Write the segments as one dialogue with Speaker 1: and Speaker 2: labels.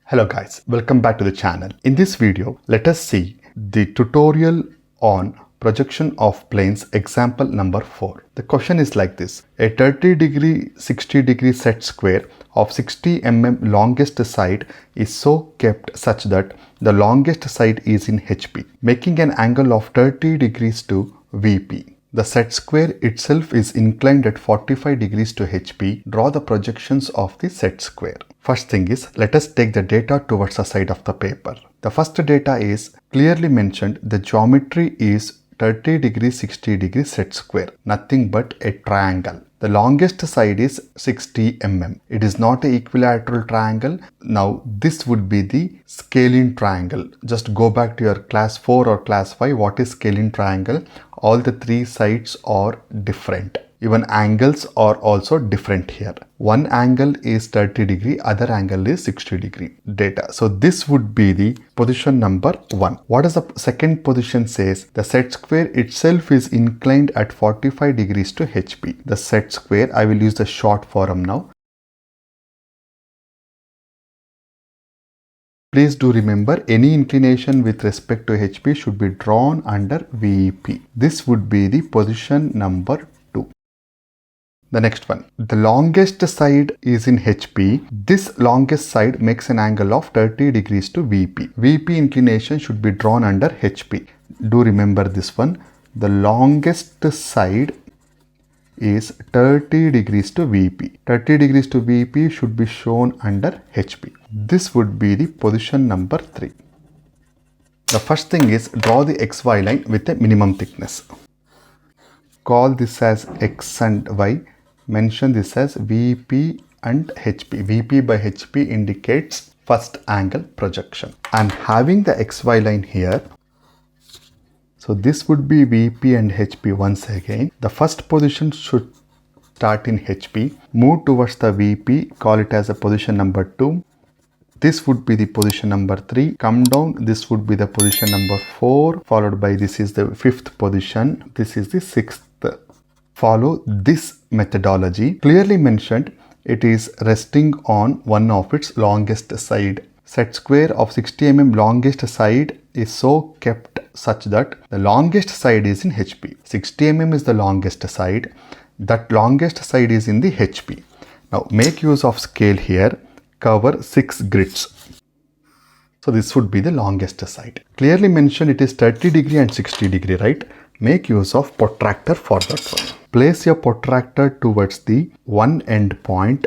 Speaker 1: Hello guys, welcome back to the channel. In this video, let us see the tutorial on projection of planes example number 4. The question is like this. A 30° 60° set square of 60 mm longest side is so kept such that the longest side is in HP, making an angle of 30 degrees to VP. The set square itself is inclined at 45 degrees to HP. Draw the projections of the set square. First thing is, let us take the data towards the side of the paper. The first data is clearly mentioned. The geometry is 30 degrees 60 degrees set square, nothing but a triangle. The longest side is 60 mm. It is not an equilateral triangle. Now this would be the scalene triangle. Just go back to your class 4 or class 5. What is scalene triangle? All the three sides are different. Even angles are also different here. One angle is 30 degree, other angle is 60 degree data. So this would be the position number 1. What does the second position says? The set square itself is inclined at 45 degrees to HP. The set square, I will use the short form now. Please do remember, any inclination with respect to HP should be drawn under VP. This would be the position number 2. The next one, the longest side is in HP. This longest side makes an angle of 30 degrees to VP. VP inclination should be drawn under HP. Do remember this one. The longest side is 30 degrees to VP. 30 degrees to VP should be shown under HP. This would be the position number 3. The first thing is, draw the XY line with a minimum thickness. Call this as X and Y. Mention this as VP and HP. VP by HP indicates first angle projection. And having the XY line here, so this would be VP and HP once again. The first position should start in HP, move towards the VP, call it as a position number 2. This would be the position number 3. Come down, this would be the position number 4, followed by this is the 5th position. This is the 6th. Follow this methodology. Clearly mentioned, it is resting on one of its longest side. Set square of 60 mm longest side is so kept such that the longest side is in HP. 60 mm is the longest side. That longest side is in the HP. Now make use of scale here. Cover 6 grids. So this would be the longest side. Clearly mentioned, it is 30 degree and 60 degree, right? Make use of protractor for that one. Place your protractor towards the one end point.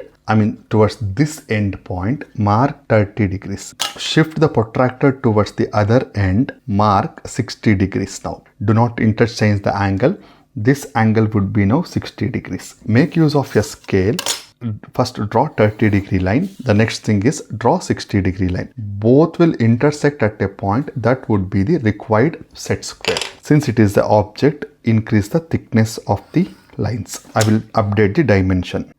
Speaker 1: Towards this end point, mark 30 degrees. Shift the protractor towards the other end, mark 60 degrees now. Do not interchange the angle. This angle would be now 60 degrees. Make use of your scale. First draw 30 degree line. The next thing is draw 60 degree line. Both will intersect at a point that would be the required set square. Since it is the object, increase the thickness of the lines. I will update the dimension.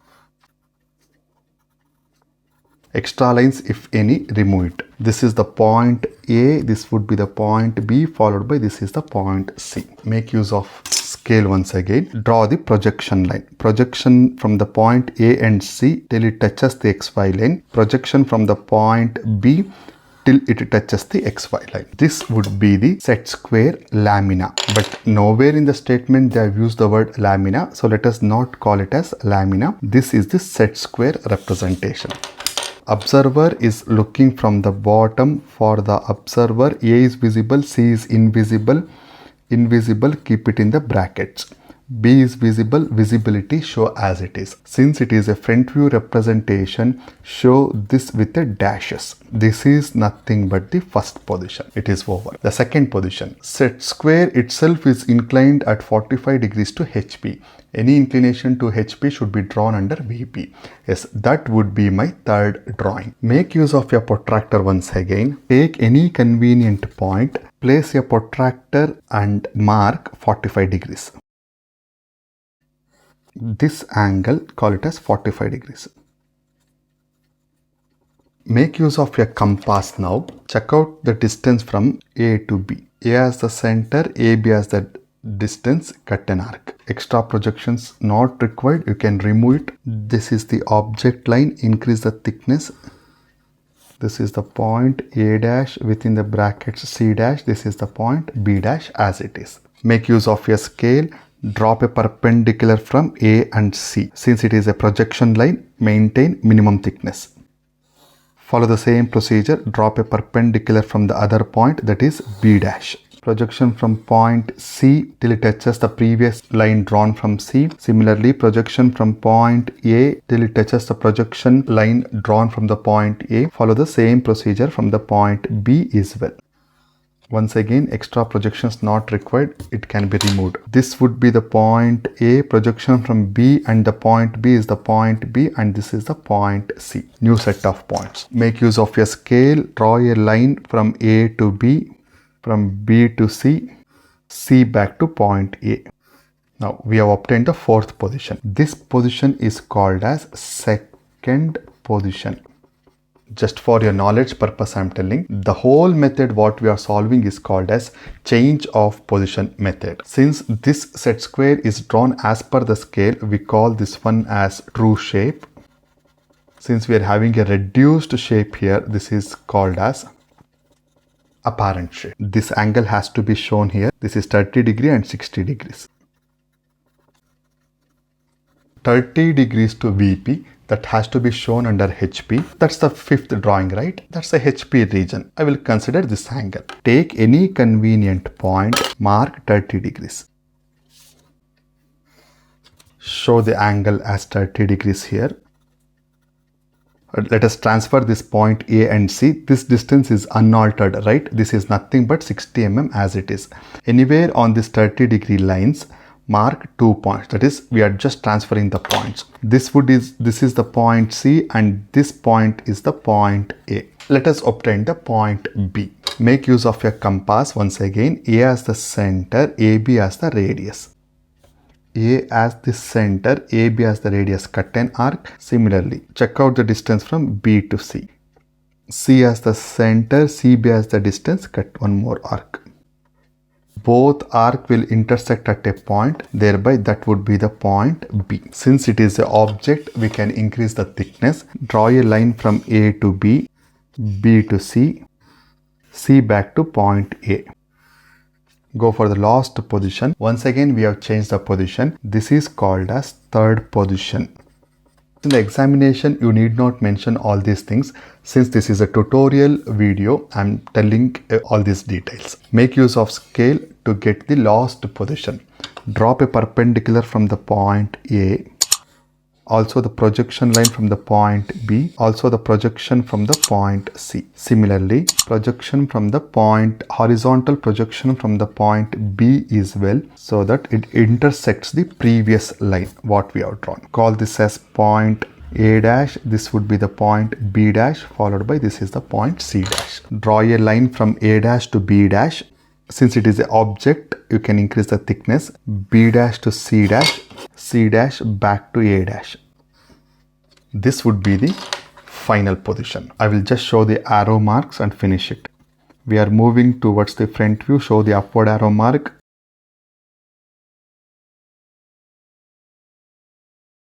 Speaker 1: Extra lines, if any, remove it. This is the point A, this would be the point B, followed by this is the point C. Make use of scale once again. Draw the projection line. Projection from the point A and C till it touches the XY line. Projection from the point B till it touches the XY line. This would be the set square lamina. But nowhere in the statement they have used the word lamina. So let us not call it as lamina. This is the set square representation. Observer is looking from the bottom. For the observer, A is visible, C is invisible. Invisible, keep it in the brackets. B is visible, visibility show as it is. Since it is a front view representation, show this with the dashes. This is nothing but the first position. It is over. The second position. Set square itself is inclined at 45 degrees to HP. Any inclination to HP should be drawn under VP. Yes, that would be my third drawing. Make use of your protractor once again. Take any convenient point. Place your protractor and mark 45 degrees. This angle, call it as 45 degrees. Make use of your compass now. Check out the distance from A to B. A as the center, AB as the distance, cut an arc. Extra projections not required, you can remove it. This is the object line, increase the thickness. This is the point A dash within the brackets C dash. This is the point B dash as it is. Make use of your scale. Drop a perpendicular from A and C. Since it is a projection line, maintain minimum thickness. Follow the same procedure. Drop a perpendicular from the other point, that is B dash. Projection from point C till it touches the previous line drawn from C. Similarly, projection from point A till it touches the projection line drawn from the point A. Follow the same procedure from the point B as well. Once again, extra projections not required, it can be removed. This would be the point A, projection from B, and the point B is the point B, and this is the point C. New set of points. Make use of your scale. Draw a line from A to B, from B to C, C back to point A. Now we have obtained the fourth position. This position is called as second position. Just for your knowledge purpose, I'm telling, the whole method what we are solving is called as change of position method. Since this set square is drawn as per the scale, we call this one as true shape. Since we are having a reduced shape here, this is called as apparent shape. This angle has to be shown here. This is 30 degrees and 60 degrees. 30 degrees to VP, that has to be shown under HP. That's the fifth drawing, right? That's the HP region. I will consider this angle. Take any convenient point, mark 30 degrees. Show the angle as 30 degrees here. Let us transfer this point A and C. This distance is unaltered, right? This is nothing but 60 mm as it is. Anywhere on this 30 degree lines, mark 2 points. That is, we are just transferring the points. This is the point C and this point is the point A. Let us obtain the point B. Make use of your compass once again. A as the center, AB as the radius. A as the center, AB as the radius. Cut an arc. Similarly, check out the distance from B to C. C as the center, CB as the distance. Cut one more arc. Both arc will intersect at a point, thereby that would be the point B. Since it is an object, we can increase the thickness. Draw a line from A to B, B to C, C back to point A. Go for the last position. Once again, we have changed the position. This is called as third position. In the examination, you need not mention all these things. Since this is a tutorial video, I'm telling all these details. Make use of scale to get the last position. Drop a perpendicular from the point A. Also the projection line from the point B. Also the projection from the point C. Similarly, projection from the point, horizontal projection from the point B is well, so that it intersects the previous line what we have drawn. Call this as point A dash. This would be the point B dash, followed by this is the point C dash. Draw a line from A dash to B dash. Since it is an object, you can increase the thickness. B dash to C dash, C dash back to A dash. This would be the final position. I will just show the arrow marks and finish it. We are moving towards the front view. Show the upward arrow mark.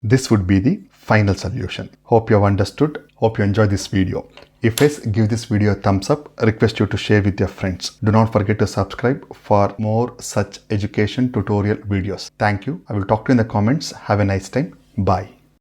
Speaker 1: This would be the final solution. Hope you have understood. Hope you enjoyed this video. If yes, give this video a thumbs up. Request you to share with your friends. Do not forget to subscribe for more such education tutorial videos. Thank you. I will talk to you in the comments. Have a nice time. Bye.